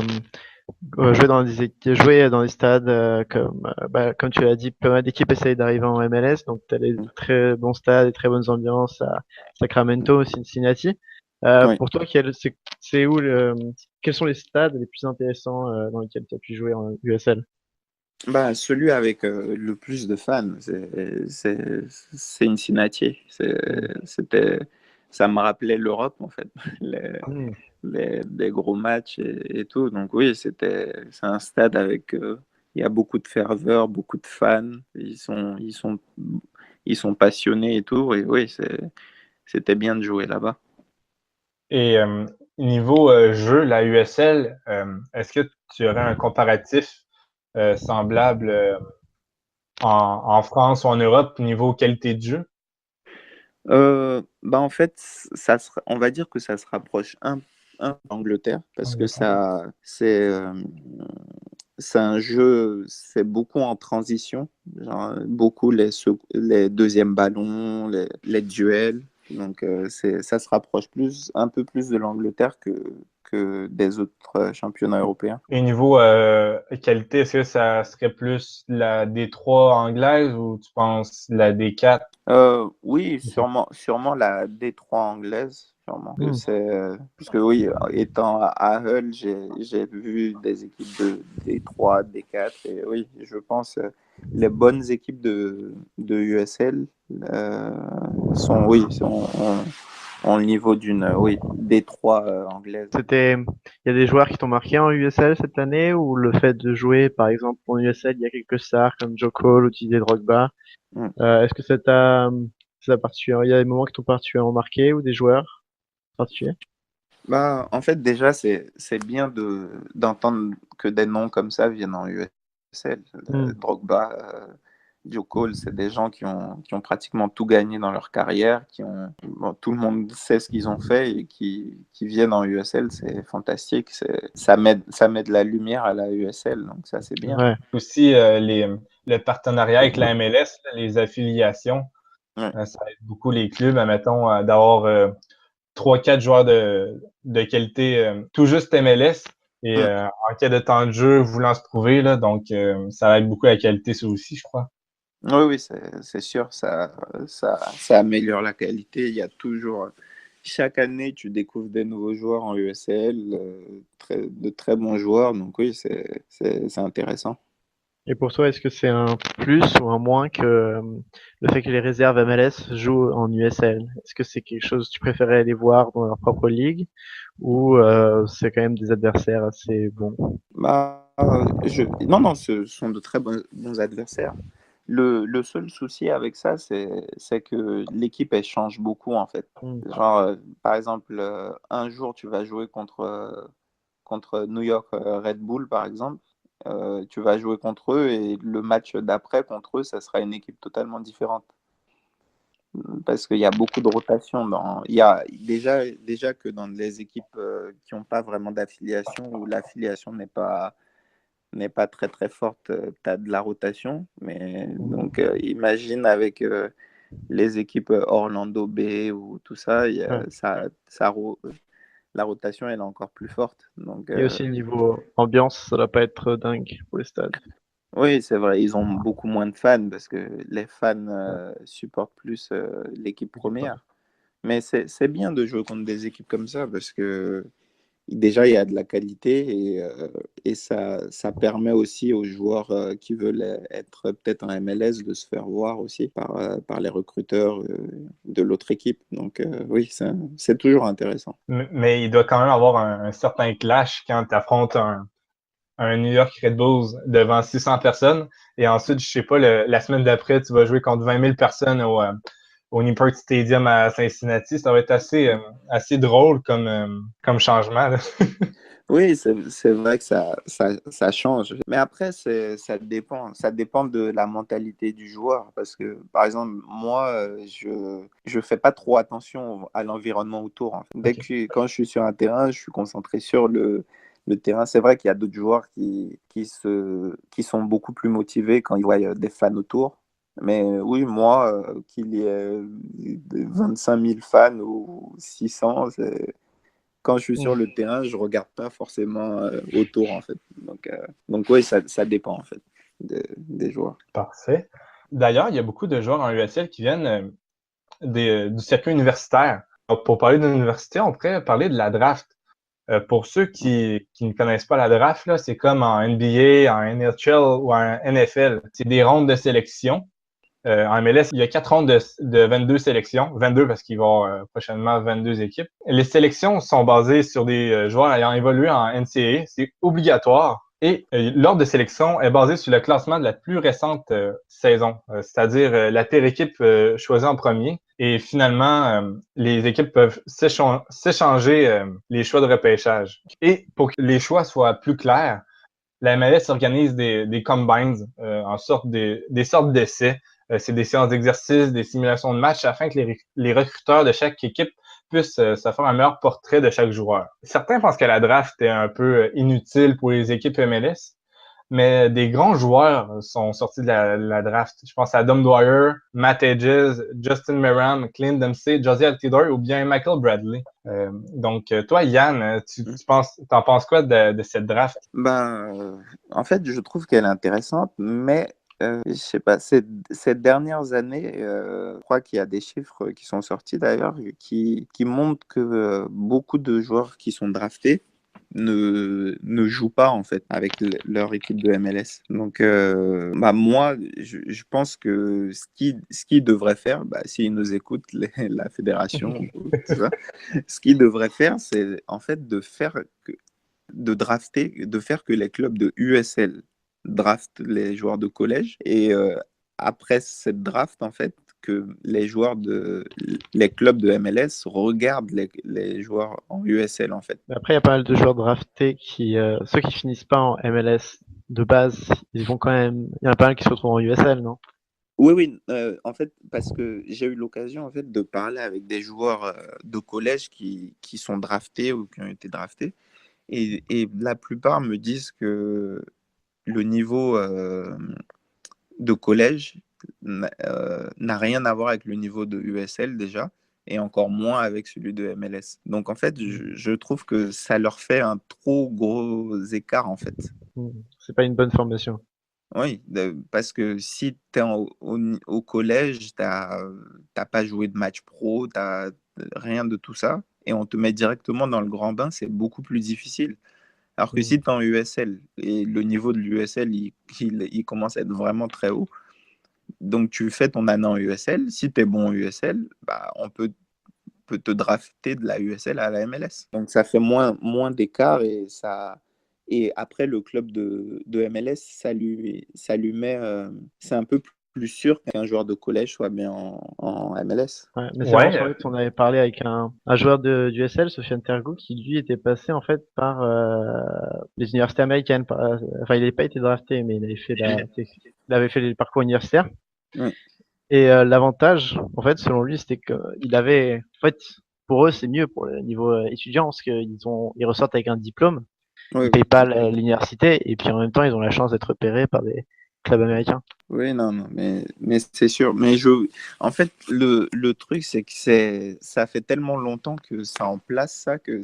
jouer dans des stades comme tu l'as dit, pas mal d'équipes essayent d'arriver en MLS, donc tu as des très bons stades, des très bonnes ambiances à Sacramento, Cincinnati. Oui. Pour toi, quels sont les stades les plus intéressants dans lesquels tu as pu jouer en USL? Bah, celui avec le plus de fans, c'est Cincinnati. Ça me rappelait l'Europe en fait. Les, Mm. des gros matchs et tout. Donc oui, c'est un stade avec il y a beaucoup de ferveur, beaucoup de fans. Ils sont passionnés et tout. Et oui, c'était bien de jouer là-bas. Et niveau jeu, la USL, est-ce que tu aurais un comparatif semblable en France ou en Europe niveau qualité de jeu? Bah en fait, on va dire que ça se rapproche un d'Angleterre parce que c'est un jeu, c'est beaucoup en transition, genre, beaucoup les deuxièmes ballons, les duels. Donc ça se rapproche un peu plus de l'Angleterre que des autres championnats européens. Et niveau qualité, est-ce que ça serait plus la D3 anglaise ou tu penses la D4? Oui, sûrement la D3 anglaise, sûrement. Mm. Puisque oui, étant à Hull, j'ai vu des équipes de D3, D4, et oui, je pense les bonnes équipes de USL ont le niveau d'une oui, D3 anglaise. Il y a des joueurs qui t'ont marqué en USL cette année ou le fait de jouer, par exemple, en USL, il y a quelques stars comme Joe Cole ou Didier Drogba. Mm. Est-ce que il y a des moments qui t'ont particulièrement marqué ou des joueurs particuliers? Bah, en fait, déjà, c'est bien d'entendre que des noms comme ça viennent en USL. Hmm. Drogba, Joe Cole, c'est des gens qui ont pratiquement tout gagné dans leur carrière, bon, tout le monde sait ce qu'ils ont fait et qui viennent en USL, c'est fantastique. Ça met de la lumière à la USL, donc ça, c'est bien. Ouais. Aussi, le partenariat avec la MLS, là, les affiliations, Ouais. ça aide beaucoup les clubs, admettons, d'avoir 3-4 joueurs de qualité tout juste MLS et Mm. en cas de temps de jeu voulant se prouver, là, donc ça aide beaucoup la qualité, ça aussi, je crois. Oui, oui, c'est sûr, ça améliore la qualité. Il y a toujours, chaque année, tu découvres des nouveaux joueurs en USL, de très bons joueurs. Donc oui, c'est intéressant. Et pour toi, est-ce que c'est un plus ou un moins que le fait que les réserves MLS jouent en USL? Est-ce que c'est quelque chose que tu préférais aller voir dans leur propre ligue ou c'est quand même des adversaires assez bons? Non, non, ce sont de très bons adversaires. Le seul souci avec ça, c'est que l'équipe, elle change beaucoup, en fait. Hmm. Genre, par exemple, un jour, tu vas jouer contre New York Red Bull, par exemple. Tu vas jouer contre eux et le match d'après contre eux, ça sera une équipe totalement différente. Parce qu'il y a beaucoup de rotation. Il y a déjà que dans les équipes qui n'ont pas vraiment d'affiliation, où l'affiliation n'est pas très très forte, tu as de la rotation. Mais donc imagine avec les équipes Orlando B ou tout ça, Ouais. la rotation elle est encore plus forte. Donc Et aussi, niveau ambiance, ça doit pas être dingue pour les stades. oui, c'est vrai, ils ont beaucoup moins de fans parce que les fans supportent plus l'équipe première. Mais c'est bien de jouer contre des équipes comme ça parce que déjà, il y a de la qualité et ça permet aussi aux joueurs qui veulent être peut-être en MLS de se faire voir aussi par les recruteurs de l'autre équipe. Donc oui, c'est toujours intéressant. Mais il doit quand même avoir un certain clash quand tu affrontes un New York Red Bulls devant 600 personnes et ensuite, je sais pas, la semaine d'après, tu vas jouer contre 20 000 personnes au Nippert Stadium à Cincinnati. Ça va être assez drôle comme changement, là. Oui, c'est vrai que ça change. Mais après, ça dépend. Ça dépend de la mentalité du joueur. Parce que, par exemple, moi, je fais pas trop attention à l'environnement autour, en fait. Ok. Quand je suis sur un terrain, je suis concentré sur le terrain. C'est vrai qu'il y a d'autres joueurs qui sont beaucoup plus motivés quand ils voient des fans autour. Mais oui, moi, qu'il y ait 25 000 fans ou 600, quand je suis sur le terrain, je regarde pas forcément autour, en fait. Donc oui, ça dépend, en fait, des joueurs. Parfait. D'ailleurs, il y a beaucoup de joueurs en USL qui viennent du circuit universitaire. Donc, pour parler de l'université, on pourrait parler de la draft. Pour ceux qui ne connaissent pas la draft, là, c'est comme en NBA, en NHL ou en NFL. C'est des rondes de sélection. En MLS, il y a 4 rondes de 22 sélections. 22 parce qu'il va y avoir prochainement 22 équipes. Les sélections sont basées sur des joueurs ayant évolué en NCAA. C'est obligatoire. Et l'ordre de sélection est basé sur le classement de la plus récente saison, c'est-à-dire la pire équipe choisie en premier. Et finalement, les équipes peuvent s'échanger les choix de repêchage. Et pour que les choix soient plus clairs, la MLS organise des combines, en sorte des sortes d'essais. C'est des séances d'exercice, des simulations de match afin que les recruteurs de chaque équipe puissent se faire un meilleur portrait de chaque joueur. Certains pensent que la draft est un peu inutile pour les équipes MLS, mais des grands joueurs sont sortis de la draft. Je pense à Dom Dwyer, Matt Hedges, Justin Meram, Clint Dempsey, Josie Altidore ou bien Michael Bradley. Donc, toi, Yann, t'en penses quoi de cette draft? En fait, je trouve qu'elle est intéressante, mais je sais pas, ces dernières années, je crois qu'il y a des chiffres qui sont sortis d'ailleurs qui montrent que beaucoup de joueurs qui sont draftés ne jouent pas en fait avec leur équipe de MLS. Donc moi, je pense que ce qu'ils devraient faire, s'ils nous écoutent, la fédération, tout ça, ce qu'ils devraient faire, c'est en fait de faire que les clubs de USL draftent les joueurs de collège et après cette draft, en fait, que les clubs de MLS regardent les joueurs en USL, en fait. Mais après, il y a pas mal de joueurs draftés ceux qui finissent pas en MLS de base, ils vont quand même. Il y en a pas mal qui se retrouvent en USL, non? Oui, oui, en fait, parce que j'ai eu l'occasion en fait de parler avec des joueurs de collège qui sont draftés ou qui ont été draftés, et la plupart me disent que le niveau de collège n'a rien à voir avec le niveau de USL déjà, et encore moins avec celui de MLS. Donc en fait, je trouve que ça leur fait un trop gros écart en fait. C'est pas une bonne formation. Oui, parce que si tu es au collège, t'as pas joué de match pro, t'as rien de tout ça, et on te met directement dans le grand bain, c'est beaucoup plus difficile. Alors que si tu es en USL, et le niveau de l'USL, il commence à être vraiment très haut, donc tu fais ton année en USL, si tu es bon en USL, on peut te drafter de la USL à la MLS. Donc ça fait moins d'écart et après le club de MLS, ça lui met c'est un peu plus sûr qu'un joueur de collège soit bien en MLS. Ouais, mais c'est marrant, Ouais, en fait, on avait parlé avec un joueur du USL, Sofiane Tergou, qui lui était passé en fait par les universités américaines. Enfin, il n'avait pas été drafté, mais il avait fait le parcours universitaire. Mm. Et l'avantage, en fait, selon lui, c'était qu'il avait, en fait, pour eux, c'est mieux pour le niveau étudiant, parce ils ressortent avec un diplôme, Oui, ils payent pas l'université, et puis en même temps, ils ont la chance d'être repérés par des clubs américains. oui, non, non, mais c'est sûr. En fait, le truc, c'est que ça fait tellement longtemps que ça en place ça que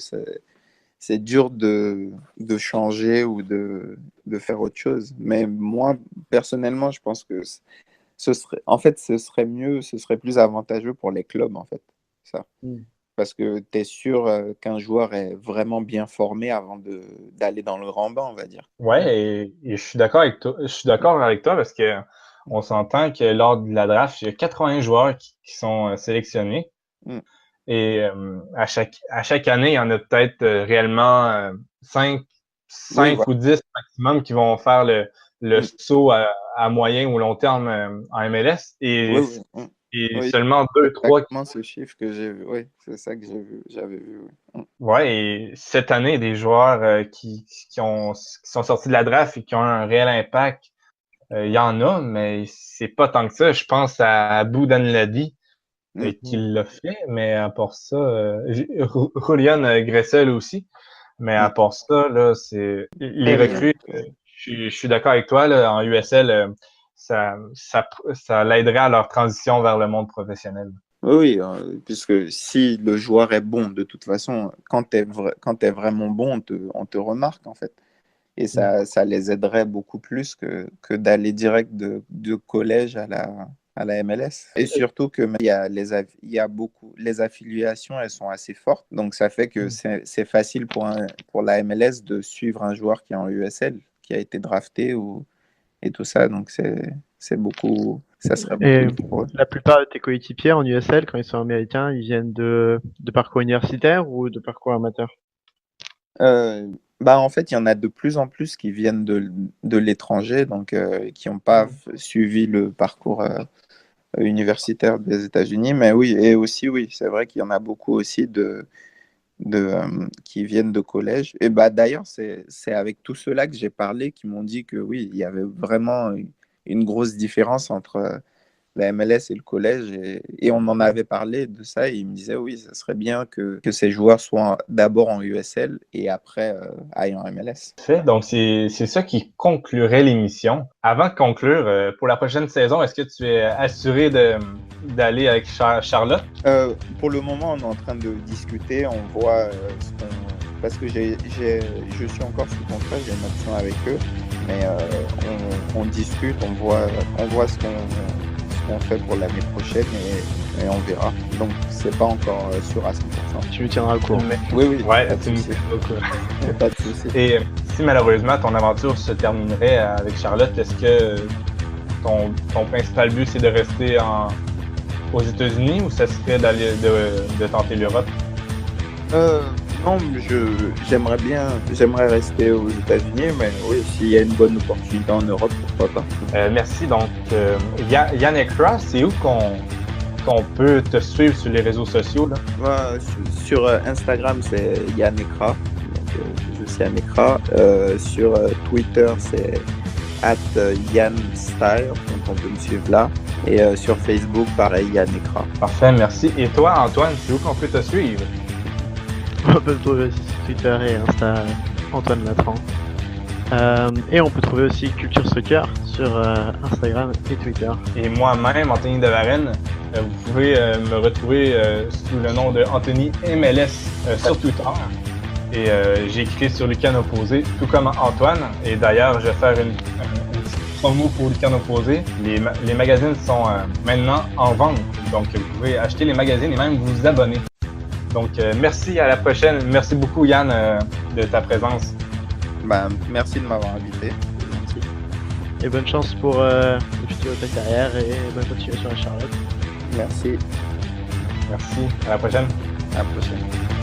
c'est dur de changer ou de faire autre chose. Mais moi, personnellement, je pense que ce serait mieux, ce serait plus avantageux pour les clubs, en fait, ça. Mm. Parce que tu es sûr qu'un joueur est vraiment bien formé avant d'aller dans le grand bain, on va dire. ouais, et je suis d'accord avec toi. Je suis d'accord avec toi parce que on s'entend que lors de la draft, il y a 80 joueurs qui sont sélectionnés. Mm. Et à chaque année, il y en a peut-être réellement 5, Oui, 5 voilà. ou 10 maximum qui vont faire le Mm. saut à moyen ou long terme en MLS. Oui, Et oui. Mm. Et Oui, seulement deux, trois. exactement ce chiffre que j'ai vu. Oui, c'est ça que j'avais vu. Oui. Ouais, et cette année, des joueurs qui sont sortis de la draft et qui ont un réel impact, il y en a, mais c'est pas tant que ça. Je pense à Boudan Ladi, qui Mhm. l'a fait, mais à part ça, Julian Gressel aussi. Mais à Mhm. part ça, là, c'est les Rien. recrues. Je suis d'accord avec toi, là, en USL, ça l'aiderait à leur transition vers le monde professionnel. Oui, puisque si le joueur est bon, de toute façon, quand t'es vraiment bon, on te remarque en fait. Et ça les aiderait beaucoup plus que d'aller direct de collège à la MLS. Et surtout que il y a beaucoup, les affiliations, elles sont assez fortes. Donc ça fait que c'est facile pour la MLS de suivre un joueur qui est en USL, qui a été drafté et tout ça. Donc c'est beaucoup, ça serait beaucoup Et mieux pour eux. la plupart de tes coéquipiers en USL, quand ils sont américains, ils viennent de parcours universitaires ou de parcours amateurs? Euh, Bah en fait, il y en a de plus en plus qui viennent de l'étranger, donc qui n'ont pas suivi le parcours universitaire des États-Unis. Mais oui, et aussi, oui, c'est vrai qu'il y en a beaucoup aussi qui viennent de collège. Et bah d'ailleurs, c'est avec tous ceux-là que j'ai parlé qui m'ont dit que oui, il y avait vraiment une grosse différence entre la MLS et le collège. Et on en avait parlé de ça et il me disait oui, ça serait bien que ces joueurs soient d'abord en USL et après aillent en MLS. Fait. Donc, c'est ça qui conclurait l'émission. Avant de conclure, pour la prochaine saison, est-ce que tu es assuré d'aller avec Charlotte? Pour le moment, on est en train de discuter, on voit ce qu'on... Parce que je suis encore sous contrat, j'ai une option avec eux, mais on discute, on voit ce qu'on fait pour l'année prochaine et on verra. Donc, c'est pas encore sûr à 100%. Tu me tiendras au courant. Oui, oui, Ouais, pas de tu me souci. tiens au courant. Pas de souci. Et si malheureusement ton aventure se terminerait avec Charlotte, est-ce que ton principal but c'est de rester aux États-Unis ou ça serait de tenter l'Europe? Non, j'aimerais rester aux États-Unis, mais oui, s'il y a une bonne opportunité en Europe, pourquoi pas. Merci. Donc, Yannick Ross, c'est où qu'on peut te suivre sur les réseaux sociaux, là? Moi, sur Instagram, c'est Yanekra. Donc, je suis Yanekra. Sur Twitter, c'est @YanStyle. Donc, on peut me suivre là. Et sur Facebook, pareil, Yanekra. Parfait, merci. Et toi, Antoine, c'est où qu'on peut te suivre? On peut le trouver aussi sur Twitter et Insta, Antoine Latran. Et on peut trouver aussi Culture Soccer sur Instagram et Twitter. Et moi-même, Anthony Devarenne, vous pouvez me retrouver sous le nom de Anthony MLS sur Twitter. Et j'écris sur Lucan Opposé, tout comme Antoine. Et d'ailleurs, je vais faire une petite promo pour Lucan Opposé. Les magazines sont maintenant en vente. Donc, vous pouvez acheter les magazines et même vous abonner. Donc, merci, à la prochaine. Merci beaucoup, Yann, de ta présence. Ben, merci de m'avoir invité. Merci. Et bonne chance pour le futur de ta carrière et bonne continuation à Charlotte. Merci. Merci. À la prochaine. À la prochaine.